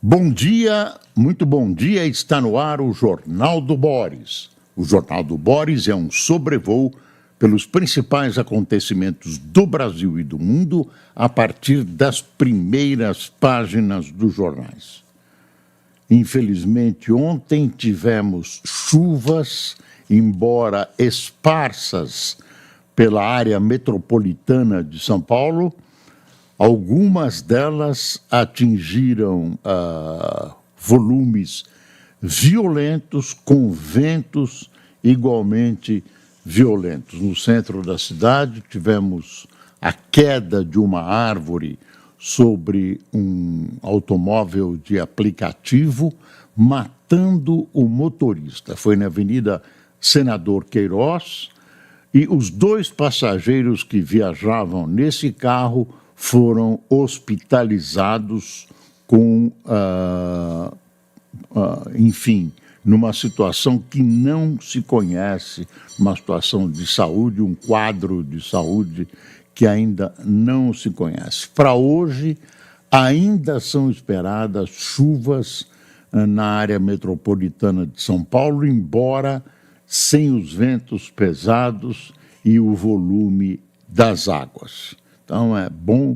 Bom dia, muito bom dia, está no ar o Jornal do Boris. O Jornal do Boris é um sobrevoo pelos principais acontecimentos do Brasil e do mundo a partir das primeiras páginas dos jornais. Infelizmente, ontem tivemos chuvas, embora esparsas pela área metropolitana de São Paulo. Algumas delas atingiram volumes violentos, com ventos igualmente violentos. No centro da cidade, tivemos a queda de uma árvore sobre um automóvel de aplicativo, matando o motorista. Foi na Avenida Senador Queiroz, e os dois passageiros que viajavam nesse carro foram hospitalizados com, enfim, numa situação que não se conhece, uma situação de saúde, um quadro de saúde que ainda não se conhece. Para hoje, ainda são esperadas chuvas na área metropolitana de São Paulo, embora sem os ventos pesados e o volume das águas. Então, é bom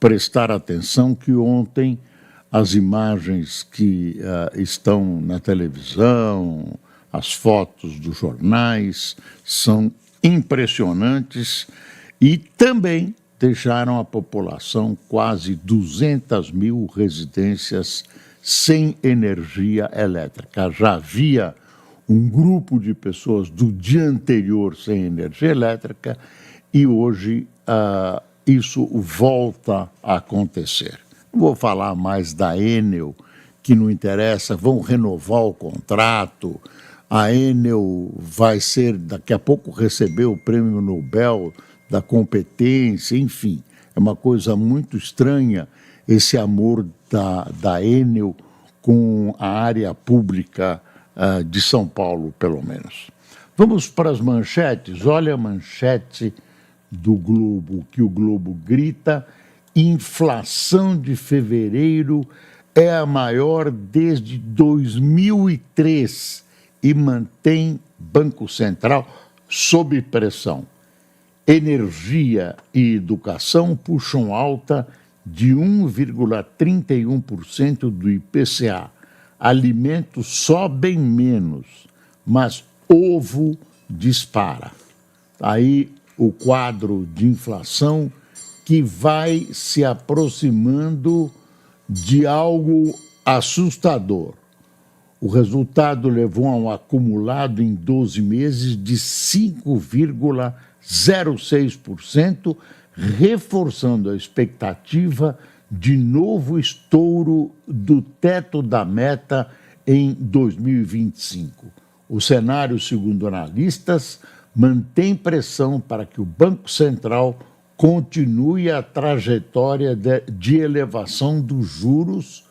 prestar atenção que ontem as imagens que estão na televisão, as fotos dos jornais, são impressionantes e também deixaram a população quase 200 mil residências sem energia elétrica. Já havia um grupo de pessoas do dia anterior sem energia elétrica e hoje isso volta a acontecer. Não vou falar mais da Enel, que não interessa, vão renovar o contrato. A Enel vai ser, daqui a pouco, receber o prêmio Nobel da competência, enfim. É uma coisa muito estranha esse amor da Enel com a área pública de São Paulo, pelo menos. Vamos para as manchetes. Olha a manchete do Globo, que o Globo grita: inflação de fevereiro é a maior desde 2003 e mantém Banco Central sob pressão. Energia e educação puxam alta de 1,31% do IPCA. Alimentos sobem menos, mas ovo dispara. Aí o quadro de inflação que vai se aproximando de algo assustador. O resultado levou a um acumulado em 12 meses de 5,06%, reforçando a expectativa de novo estouro do teto da meta em 2025. O cenário, segundo analistas, mantém pressão para que o Banco Central continue a trajetória de elevação dos juros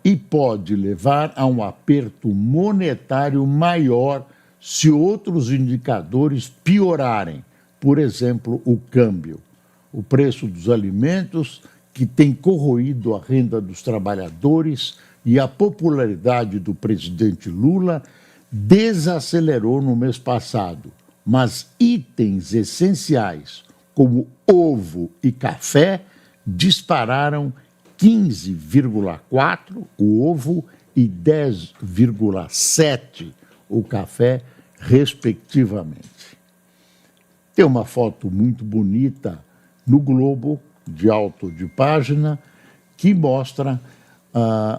e pode levar a um aperto monetário maior se outros indicadores piorarem, por exemplo, o câmbio. O preço dos alimentos, que tem corroído a renda dos trabalhadores, e a popularidade do presidente Lula desacelerou no mês passado, mas itens essenciais, como ovo e café, dispararam 15,4% o ovo e 10,7% o café, respectivamente. Tem uma foto muito bonita no Globo, de alto de página, que mostra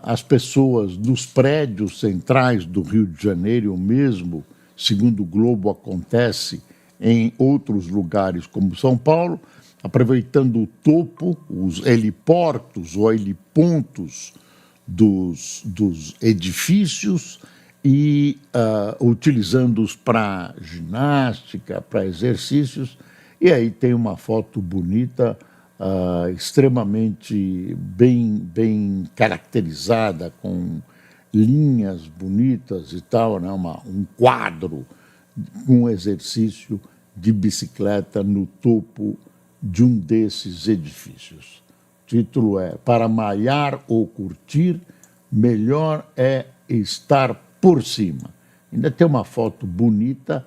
as pessoas nos prédios centrais do Rio de Janeiro, o mesmo, segundo o Globo, acontece em outros lugares como São Paulo, aproveitando o topo, os heliportos ou helipontos dos edifícios e utilizando-os para ginástica, para exercícios. E aí tem uma foto bonita, extremamente bem caracterizada, com linhas bonitas e tal, né? Um quadro com um exercício de bicicleta no topo de um desses edifícios. O título é: para malhar ou curtir, melhor é estar por cima. Ainda tem uma foto bonita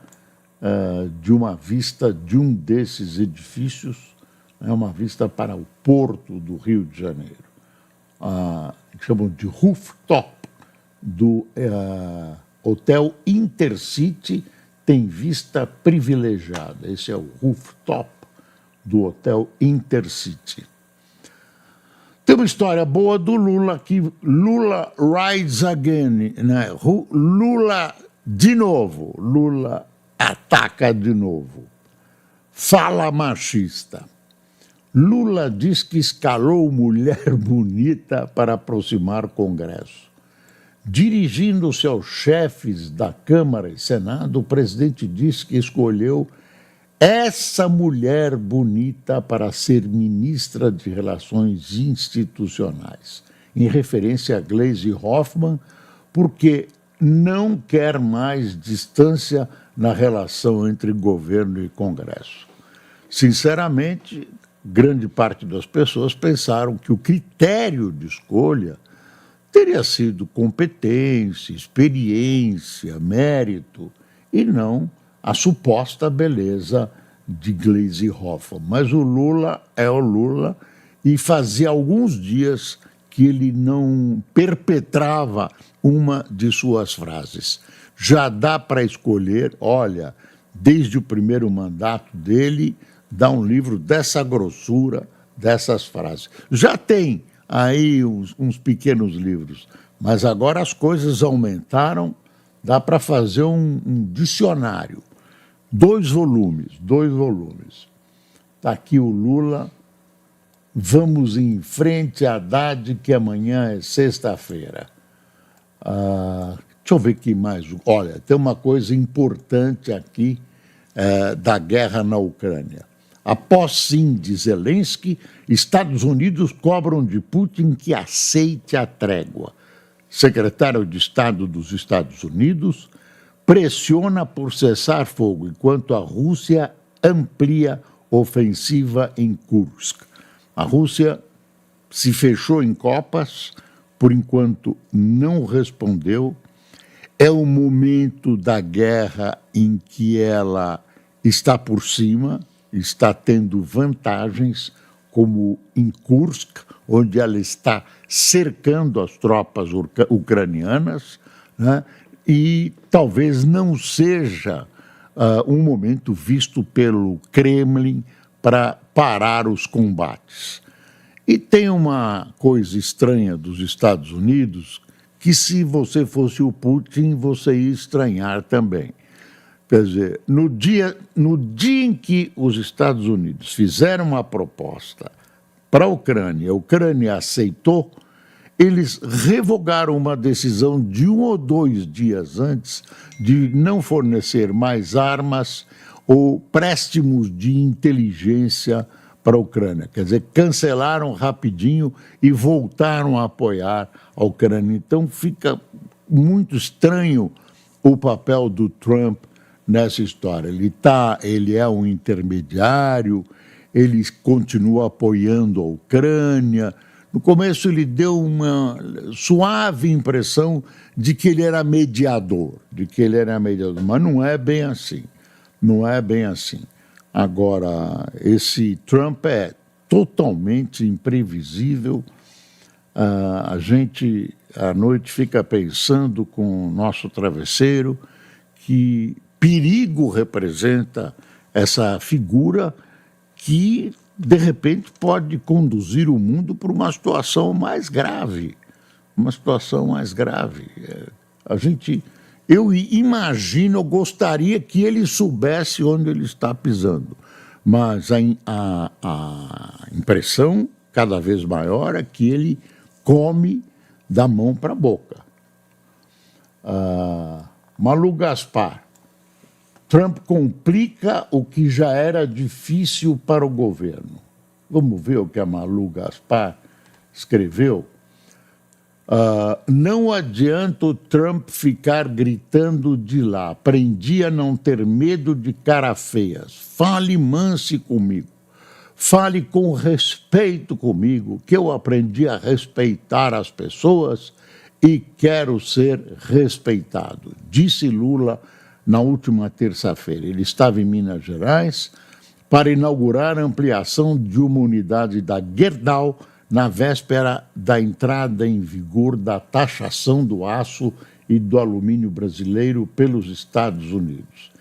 de uma vista de um desses edifícios, é uma vista para o porto do Rio de Janeiro. Chamam de rooftop do Hotel Intercity, tem vista privilegiada. Esse é o rooftop do Hotel Intercity. Tem uma história boa do Lula, que Lula rides again, né? Lula de novo, Lula ataca de novo. Fala machista. Lula diz que escalou mulher bonita para aproximar Congresso. Dirigindo-se aos chefes da Câmara e Senado, o presidente disse que escolheu essa mulher bonita para ser ministra de Relações Institucionais, em referência a Gleisi Hoffmann, porque não quer mais distância na relação entre governo e Congresso. Sinceramente, grande parte das pessoas pensaram que o critério de escolha teria sido competência, experiência, mérito, e não a suposta beleza de Gleisi Hoffmann. Mas o Lula é o Lula, e fazia alguns dias que ele não perpetrava uma de suas frases. Já dá para escolher, olha, desde o primeiro mandato dele, dá um livro dessa grossura, dessas frases. Já tem aí uns pequenos livros, mas agora as coisas aumentaram, dá para fazer um dicionário. 2 volumes. Está aqui o Lula, vamos em frente, Haddad, que amanhã é sexta-feira. Deixa eu ver aqui mais. Olha, tem uma coisa importante aqui da guerra na Ucrânia. Após sim de Zelensky, Estados Unidos cobram de Putin que aceite a trégua. Secretário de Estado dos Estados Unidos pressiona por cessar fogo, enquanto a Rússia amplia ofensiva em Kursk. A Rússia se fechou em copas, por enquanto não respondeu. É o momento da guerra em que ela está por cima, está tendo vantagens, como em Kursk, onde ela está cercando as tropas ucranianas, né? E talvez não seja um momento visto pelo Kremlin para parar os combates. E tem uma coisa estranha dos Estados Unidos, que se você fosse o Putin, você ia estranhar também. Quer dizer, no dia em que os Estados Unidos fizeram uma proposta para a Ucrânia aceitou, eles revogaram uma decisão de 1 ou 2 dias antes de não fornecer mais armas ou préstimos de inteligência para a Ucrânia. Quer dizer, cancelaram rapidinho e voltaram a apoiar a Ucrânia. Então fica muito estranho o papel do Trump nessa história. Ele é um intermediário, ele continua apoiando a Ucrânia. No começo ele deu uma suave impressão de que ele era mediador, mas não é bem assim. Agora, esse Trump é totalmente imprevisível. A gente, à noite, fica pensando com o nosso travesseiro que perigo representa essa figura que, de repente, pode conduzir o mundo para uma situação mais grave. Eu imagino, eu gostaria que ele soubesse onde ele está pisando, mas a impressão cada vez maior é que ele come da mão para a boca. Malu Gaspar, Trump complica o que já era difícil para o governo. Vamos ver o que a Malu Gaspar escreveu. Não adianta o Trump ficar gritando de lá. Aprendi a não ter medo de cara feias. Fale manse comigo. Fale com respeito comigo, que eu aprendi a respeitar as pessoas e quero ser respeitado, disse Lula na última terça-feira. Ele estava em Minas Gerais para inaugurar a ampliação de uma unidade da Gerdau na véspera da entrada em vigor da taxação do aço e do alumínio brasileiro pelos Estados Unidos.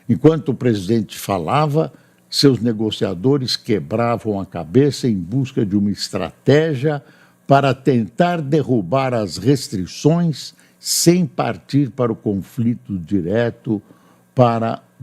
Enquanto o presidente falava, seus negociadores quebravam a cabeça em busca de uma estratégia para tentar derrubar as restrições sem partir para o conflito direto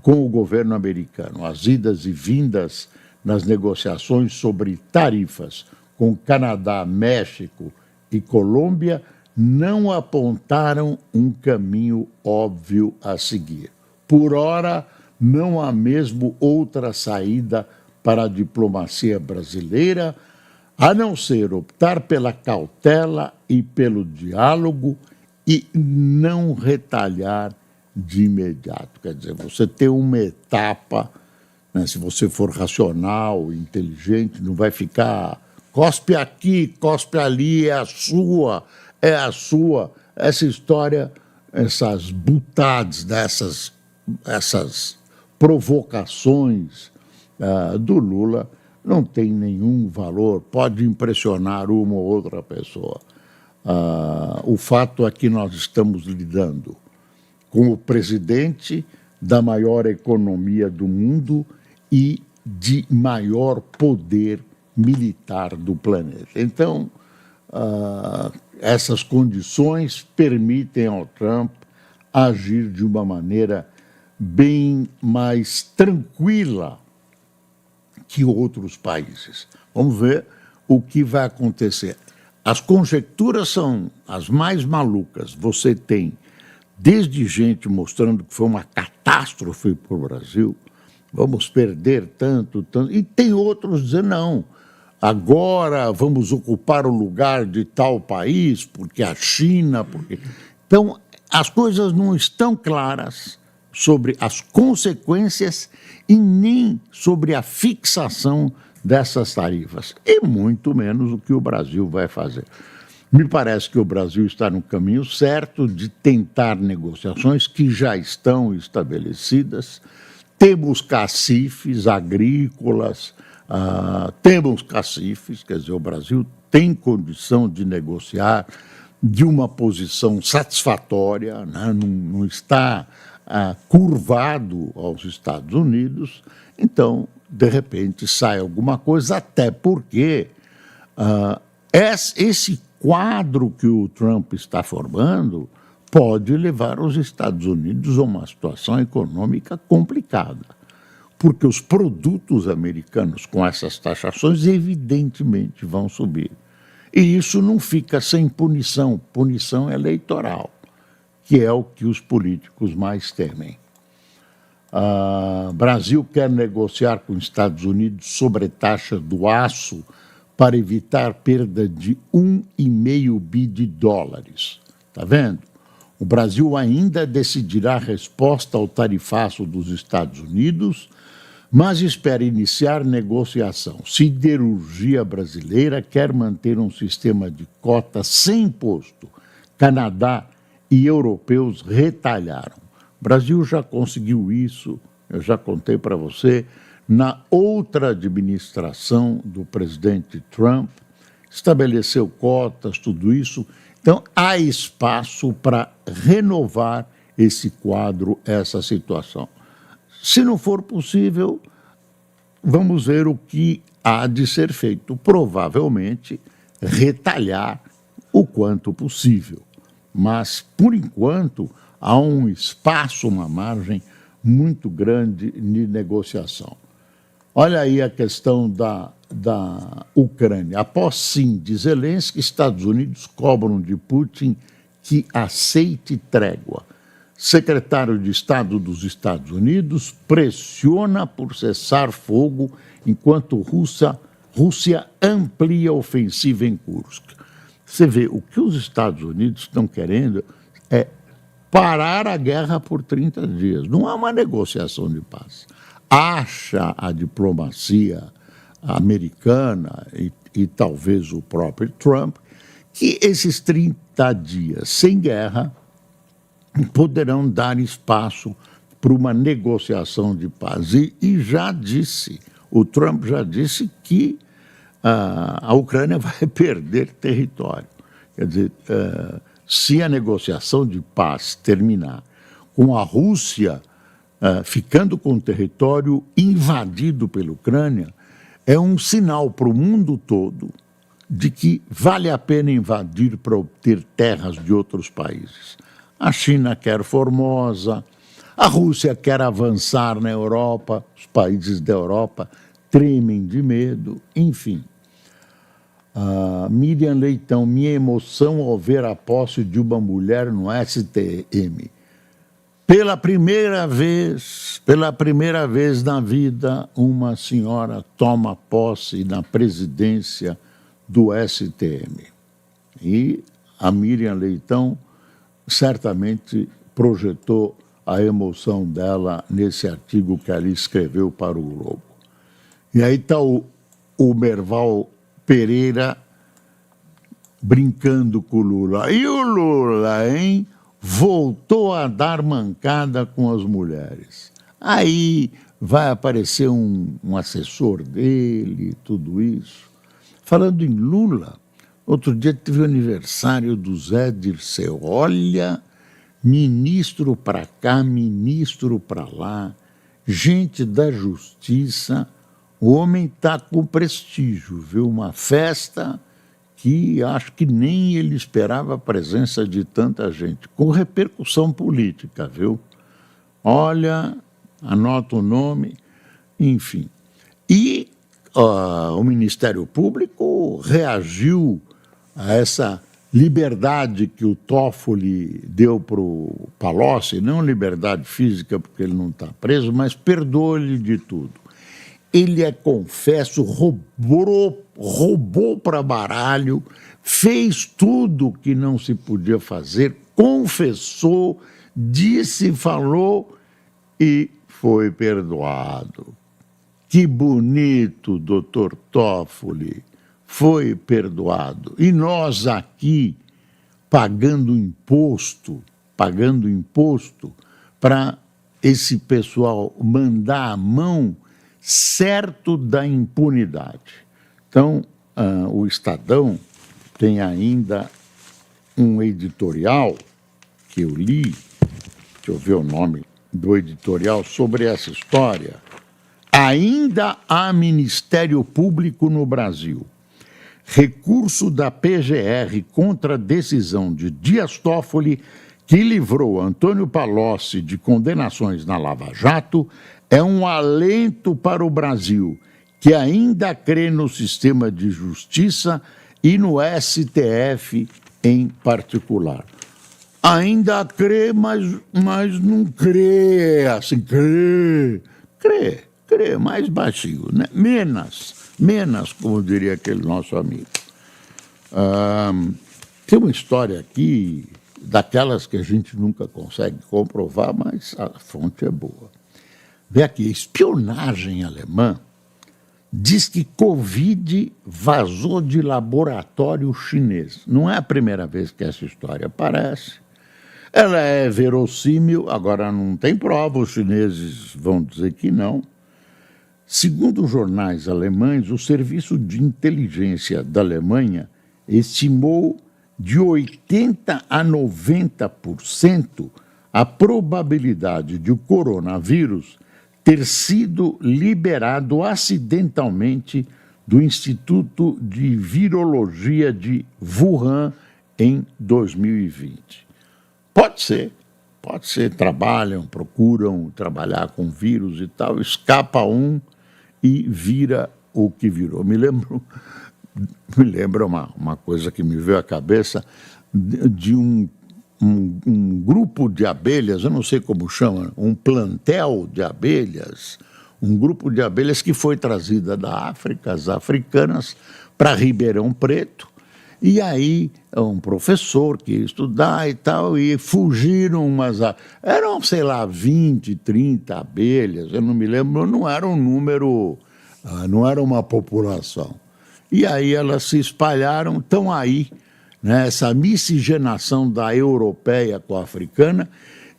com o governo americano. As idas e vindas nas negociações sobre tarifas com Canadá, México e Colômbia não apontaram um caminho óbvio a seguir. Por ora, não há mesmo outra saída para a diplomacia brasileira, a não ser optar pela cautela e pelo diálogo e não retalhar de imediato. Quer dizer, você tem uma etapa, né, se você for racional, inteligente, não vai ficar cospe aqui, cospe ali, é a sua, é a sua. Essa história, essas butades, essas provocações do Lula não tem nenhum valor, pode impressionar uma ou outra pessoa. O fato é que nós estamos lidando com o presidente da maior economia do mundo e de maior poder militar do planeta. Então, essas condições permitem ao Trump agir de uma maneira bem mais tranquila que outros países. Vamos ver o que vai acontecer. As conjecturas são as mais malucas. Você tem desde gente mostrando que foi uma catástrofe para o Brasil, vamos perder tanto, e tem outros dizendo não, agora vamos ocupar o lugar de tal país, porque a China, porque... Então, as coisas não estão claras sobre as consequências e nem sobre a fixação dessas tarifas, e muito menos o que o Brasil vai fazer. Me parece que o Brasil está no caminho certo de tentar negociações que já estão estabelecidas. Temos cacifes agrícolas, temos cacifes, quer dizer, o Brasil tem condição de negociar de uma posição satisfatória, né? Não está curvado aos Estados Unidos, então, de repente, sai alguma coisa, até porque esse quadro que o Trump está formando pode levar os Estados Unidos a uma situação econômica complicada, porque os produtos americanos com essas taxações evidentemente vão subir. E isso não fica sem punição eleitoral, que é o que os políticos mais temem. Brasil quer negociar com os Estados Unidos sobre taxa do aço para evitar perda de 1,5 bi de dólares. Está vendo? O Brasil ainda decidirá a resposta ao tarifaço dos Estados Unidos, mas espera iniciar negociação. Siderurgia brasileira quer manter um sistema de cotas sem imposto. Canadá e europeus retalharam. O Brasil já conseguiu isso, eu já contei para você, na outra administração do presidente Trump, estabeleceu cotas, tudo isso. Então, há espaço para renovar esse quadro, essa situação. Se não for possível, vamos ver o que há de ser feito. Provavelmente, retalhar o quanto possível. Mas, por enquanto, há um espaço, uma margem muito grande de negociação. Olha aí a questão da Ucrânia. Após sim de Zelensky, Estados Unidos cobram de Putin que aceite trégua. Secretário de Estado dos Estados Unidos pressiona por cessar fogo enquanto Rússia amplia a ofensiva em Kursk. Você vê, o que os Estados Unidos estão querendo é parar a guerra por 30 dias. Não há uma negociação de paz. Acha a diplomacia americana e talvez o próprio Trump que esses 30 dias sem guerra poderão dar espaço para uma negociação de paz. E já disse, o Trump já disse que a Ucrânia vai perder território. Quer dizer, se a negociação de paz terminar com a Rússia ficando com o território invadido pela Ucrânia, é um sinal para o mundo todo de que vale a pena invadir para obter terras de outros países. A China quer Formosa, a Rússia quer avançar na Europa, os países da Europa tremem de medo, enfim. Miriam Leitão, minha emoção ao ver a posse de uma mulher no STM. Pela primeira vez na vida, uma senhora toma posse na presidência do STM. E a Miriam Leitão certamente projetou a emoção dela nesse artigo que ela escreveu para o Globo. E aí está o Merval Pereira brincando com o Lula. E o Lula, hein? Voltou a dar mancada com as mulheres. Aí vai aparecer um assessor dele, tudo isso. Falando em Lula, outro dia teve o aniversário do Zé Dirceu. Olha, ministro para cá, ministro para lá, gente da justiça, o homem está com prestígio, viu? Uma festa que acho que nem ele esperava a presença de tanta gente, com repercussão política, viu? Olha, anota o nome, enfim. E o Ministério Público reagiu a essa liberdade que o Toffoli deu para o Palocci, não liberdade física, porque ele não está preso, mas perdoou-lhe de tudo. Ele é confesso, roubou para baralho, fez tudo que não se podia fazer, confessou, disse, falou e foi perdoado. Que bonito, doutor Toffoli, foi perdoado. E nós aqui, pagando imposto para esse pessoal mandar a mão certo da impunidade. Então, o Estadão tem ainda um editorial que eu li, deixa eu ver o nome do editorial, sobre essa história. Ainda há Ministério Público no Brasil. Recurso da PGR contra a decisão de Dias Toffoli, que livrou Antônio Palocci de condenações na Lava Jato, é um alento para o Brasil, que ainda crê no sistema de justiça e no STF em particular. Ainda crê, mas não crê, assim, crê, mais baixinho, né? Menos, como diria aquele nosso amigo. Tem uma história aqui, daquelas que a gente nunca consegue comprovar, mas a fonte é boa. Vê aqui, espionagem alemã diz que Covid vazou de laboratório chinês. Não é a primeira vez que essa história aparece. Ela é verossímil, agora não tem prova, os chineses vão dizer que não. Segundo jornais alemães, o Serviço de Inteligência da Alemanha estimou de 80% a 90% a probabilidade de o coronavírus ter sido liberado acidentalmente do Instituto de Virologia de Wuhan em 2020. Pode ser, procuram trabalhar com vírus e tal, escapa um e vira o que virou. Me lembra uma coisa que me veio à cabeça de um grupo de abelhas, eu não sei como chama, um plantel de abelhas, um grupo de abelhas que foi trazida da África, as africanas, para Ribeirão Preto, e aí um professor que ia estudar e tal, e fugiram eram, sei lá, 20, 30 abelhas, eu não me lembro, não era um número, não era uma população. E aí elas se espalharam, estão aí né, essa miscigenação da europeia com a africana,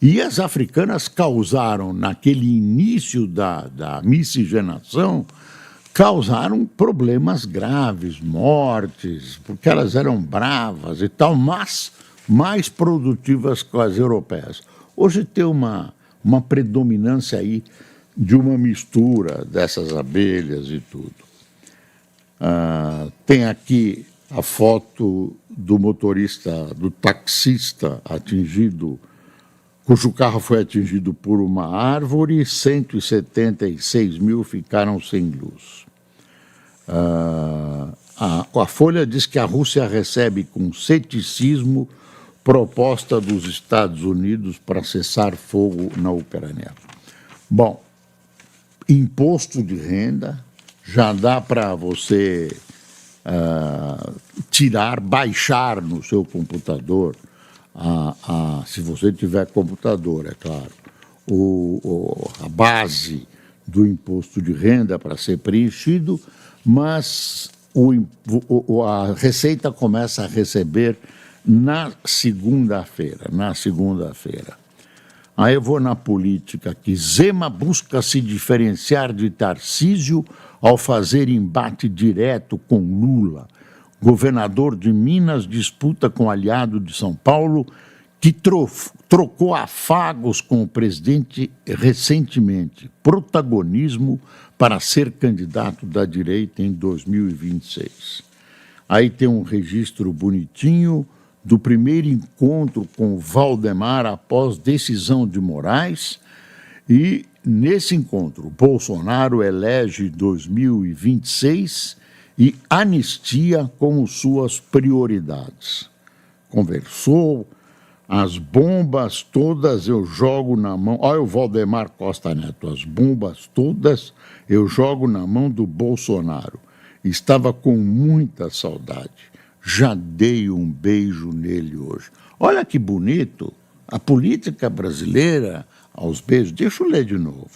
e as africanas causaram, naquele início da miscigenação, causaram problemas graves, mortes, porque elas eram bravas e tal, mas mais produtivas que as europeias. Hoje tem uma predominância aí de uma mistura dessas abelhas e tudo. Tem aqui a foto do motorista, do taxista atingido, cujo carro foi atingido por uma árvore, 176 mil ficaram sem luz. A Folha diz que a Rússia recebe com ceticismo proposta dos Estados Unidos para cessar fogo na Ucrânia. Bom, imposto de renda, já dá para você baixar no seu computador, se você tiver computador, é claro, a base do imposto de renda para ser preenchido, mas a Receita começa a receber na segunda-feira. Aí eu vou na política aqui. Zema busca se diferenciar de Tarcísio ao fazer embate direto com Lula. Governador de Minas disputa com aliado de São Paulo, que trocou afagos com o presidente recentemente. Protagonismo para ser candidato da direita em 2026. Aí tem um registro bonitinho do primeiro encontro com Valdemar após decisão de Moraes, e nesse encontro Bolsonaro elege 2026 e anistia como suas prioridades. Conversou, as bombas todas eu jogo na mão, olha o Valdemar Costa Neto, as bombas todas eu jogo na mão do Bolsonaro. Estava com muita saudade. Já dei um beijo nele hoje. Olha que bonito, a política brasileira aos beijos. Deixa eu ler de novo.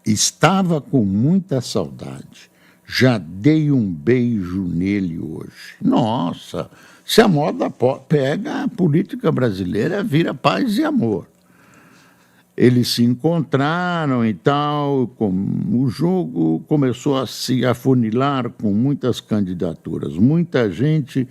Estava com muita saudade. Já dei um beijo nele hoje. Nossa, se a moda pega, a política brasileira vira paz e amor. Eles se encontraram e tal, o jogo começou a se afunilar com muitas candidaturas. Muita gente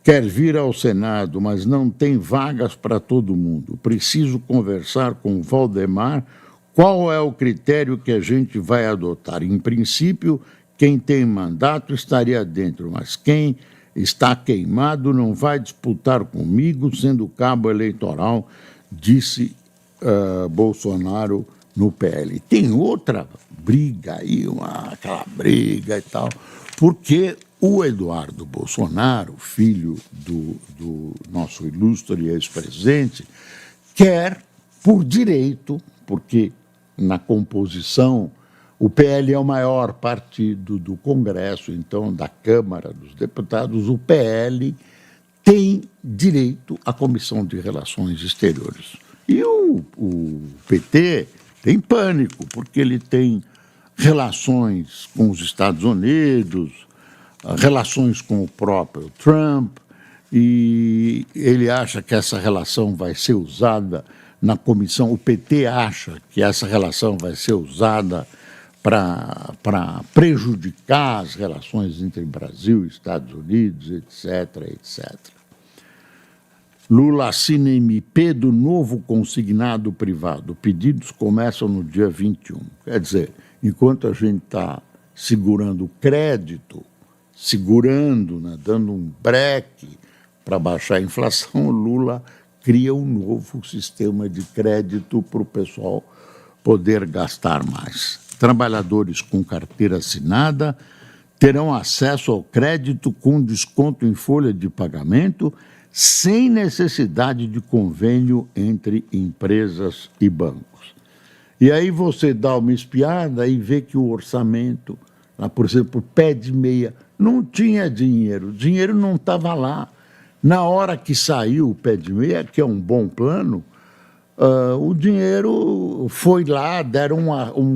quer vir ao Senado, mas não tem vagas para todo mundo. Preciso conversar com o Valdemar qual é o critério que a gente vai adotar. Em princípio, quem tem mandato estaria dentro, mas quem está queimado não vai disputar comigo, sendo cabo eleitoral, disse Bolsonaro no PL. Tem outra briga aí, aquela briga e tal, porque o Eduardo Bolsonaro, filho do nosso ilustre ex-presidente, quer, por direito, porque na composição o PL é o maior partido do Congresso, então da Câmara dos Deputados, o PL tem direito à Comissão de Relações Exteriores. E o PT tem pânico, porque ele tem relações com os Estados Unidos, relações com o próprio Trump, e ele acha que essa relação vai ser usada na comissão, o PT acha que essa relação vai ser usada para prejudicar as relações entre Brasil e Estados Unidos, etc., etc. Lula assina MP do novo consignado privado. Pedidos começam no dia 21. Quer dizer, enquanto a gente está segurando o crédito, né, dando um breque para baixar a inflação, Lula cria um novo sistema de crédito para o pessoal poder gastar mais. Trabalhadores com carteira assinada terão acesso ao crédito com desconto em folha de pagamento, sem necessidade de convênio entre empresas e bancos. E aí você dá uma espiada e vê que o orçamento, lá, por exemplo, pé de meia, não tinha dinheiro, o dinheiro não estava lá. Na hora que saiu o pé de meia, que é um bom plano, o dinheiro foi lá,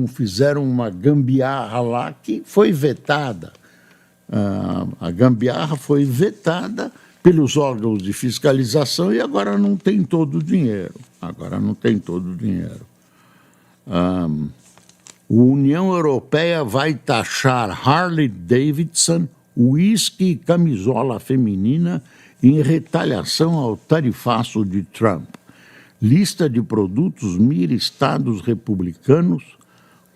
fizeram uma gambiarra lá que foi vetada. A gambiarra foi vetada pelos órgãos de fiscalização e agora não tem todo o dinheiro. A União Europeia vai taxar Harley Davidson, uísque e camisola feminina em retaliação ao tarifaço de Trump. Lista de produtos mira estados republicanos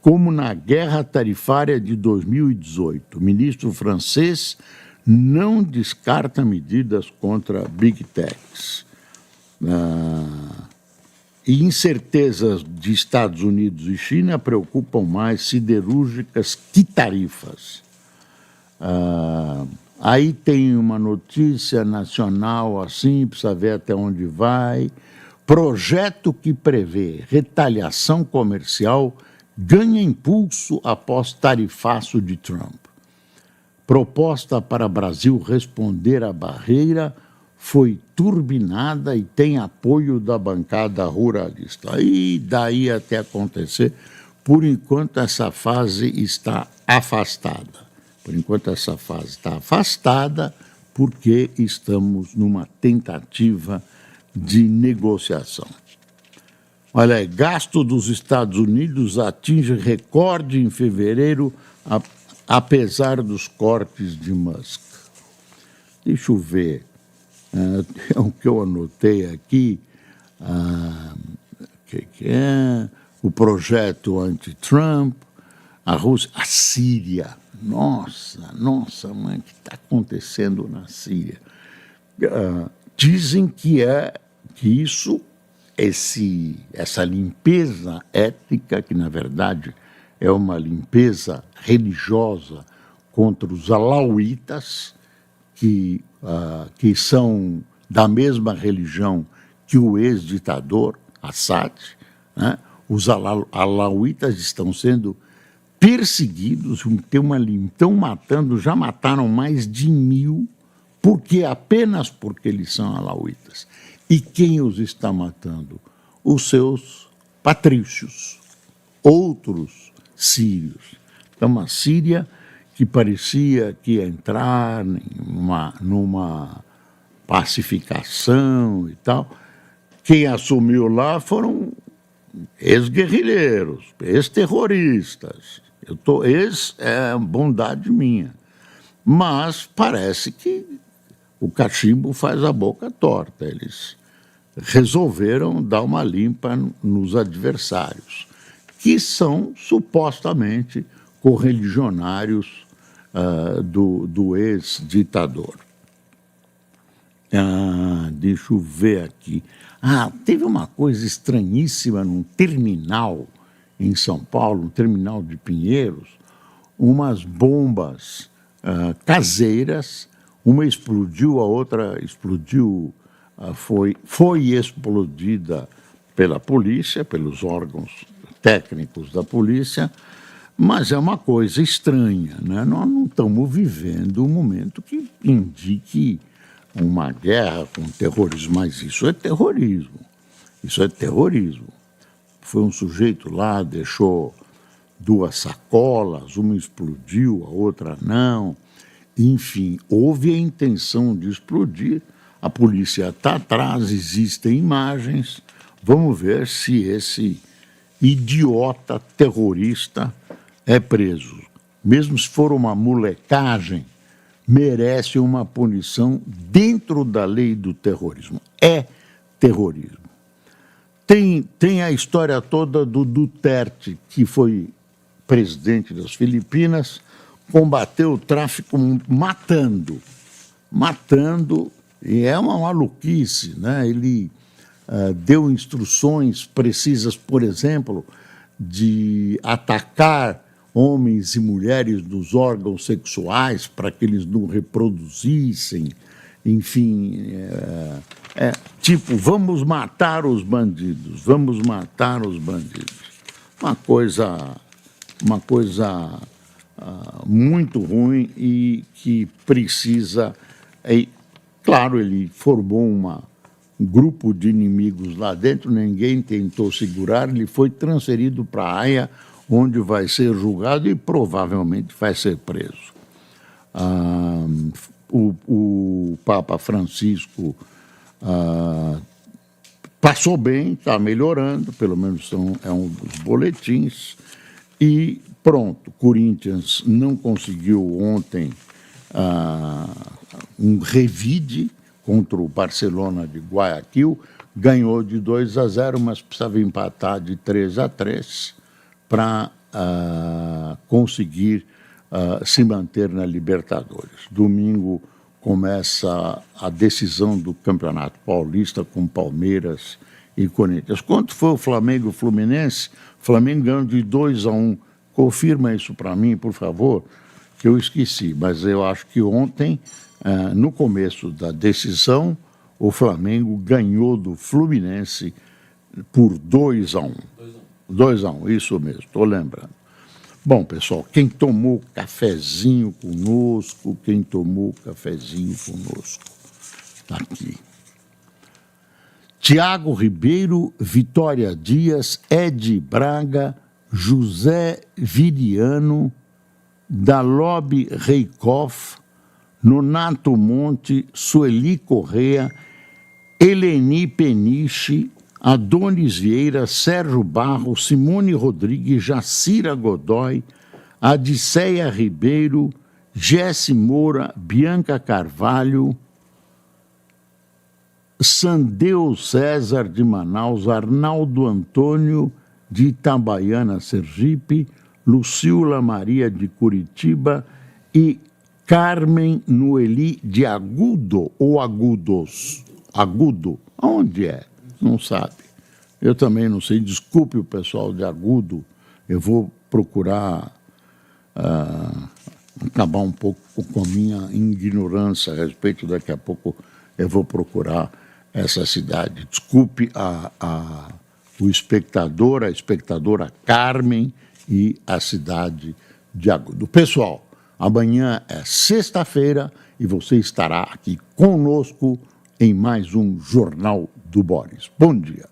como na guerra tarifária de 2018. O ministro francês não descarta medidas contra Big Techs. E incertezas de Estados Unidos e China preocupam mais siderúrgicas que tarifas. Aí tem uma notícia nacional assim, precisa ver até onde vai. Projeto que prevê retaliação comercial ganha impulso após tarifaço de Trump. Proposta para Brasil responder à barreira foi turbinada e tem apoio da bancada ruralista. E daí até acontecer, por enquanto essa fase está afastada. Porque estamos numa tentativa de negociação. Olha aí, gasto dos Estados Unidos atinge recorde em fevereiro, apesar dos cortes de Musk. Deixa eu ver. O que eu anotei aqui, que é o projeto anti-Trump, a Rússia, a Síria. Nossa, mãe, o que está acontecendo na Síria? Dizem que essa limpeza étnica, que na verdade é uma limpeza religiosa contra os alauítas, que são da mesma religião que o ex-ditador Assad, né? Os alauítas estão sendo perseguidos, já mataram mais de 1.000, apenas porque eles são alauítas. E quem os está matando? Os seus patrícios, outros sírios. Então, a Síria, que parecia que ia entrar numa pacificação e tal, quem assumiu lá foram ex-guerrilheiros, ex-terroristas. É bondade minha. Mas parece que o cachimbo faz a boca torta. Eles resolveram dar uma limpa nos adversários, que são supostamente correligionários do ex-ditador. Deixa eu ver aqui. Teve uma coisa estranhíssima num terminal em São Paulo, um terminal de Pinheiros, umas bombas caseiras, uma explodiu, a outra explodiu, foi explodida pela polícia, pelos órgãos técnicos da polícia, mas é uma coisa estranha, né? Nós não estamos vivendo um momento que indique uma guerra com terrorismo, mas isso é terrorismo. Foi um sujeito lá, deixou 2 sacolas, uma explodiu, a outra não. Enfim, houve a intenção de explodir, a polícia está atrás, existem imagens. Vamos ver se esse idiota terrorista é preso. Mesmo se for uma molecagem, merece uma punição dentro da lei do terrorismo. É terrorismo. Tem a história toda do Duterte, que foi presidente das Filipinas, combateu o tráfico matando, e é uma maluquice, né? Ele deu instruções precisas, por exemplo, de atacar homens e mulheres nos órgãos sexuais para que eles não reproduzissem, enfim, tipo, vamos matar os bandidos. Uma coisa muito ruim e que precisa... Claro, ele formou um grupo de inimigos lá dentro, ninguém tentou segurar, ele foi transferido para a Haia, onde vai ser julgado e provavelmente vai ser preso. o Papa Francisco passou bem, está melhorando, pelo menos é um dos boletins, e pronto, Corinthians não conseguiu ontem um revide contra o Barcelona de Guayaquil, ganhou de 2-0, mas precisava empatar de 3-3 para conseguir se manter na Libertadores. Domingo começa a decisão do Campeonato Paulista com Palmeiras e Corinthians. Quanto foi o Flamengo e o Fluminense? O Flamengo ganhou de 2-1. Confirma isso para mim, por favor, que eu esqueci. Mas eu acho que ontem, no começo da decisão, o Flamengo ganhou do Fluminense por 2-1. 2-1, isso mesmo, estou lembrando. Bom, pessoal, quem tomou cafezinho conosco, está aqui. Tiago Ribeiro, Vitória Dias, Ed Braga, José Viriano, Dalob Reikoff, Nonato Monte, Sueli Correa, Eleni Peniche, Adonis Vieira, Sérgio Barros, Simone Rodrigues, Jacira Godoy, Adiceia Ribeiro, Jesse Moura, Bianca Carvalho, Sandeu César de Manaus, Arnaldo Antônio de Itabaiana, Sergipe, Lucila Maria de Curitiba e Carmen Noeli de Agudo ou Agudos? Agudo, onde é? Não sabe. Eu também não sei, desculpe o pessoal de Agudo, eu vou procurar acabar um pouco com a minha ignorância a respeito, daqui a pouco eu vou procurar essa cidade. Desculpe o espectador, a espectadora Carmen e a cidade de Agudo. Pessoal, amanhã é sexta-feira e você estará aqui conosco em mais um Jornal do Boris. Bom dia.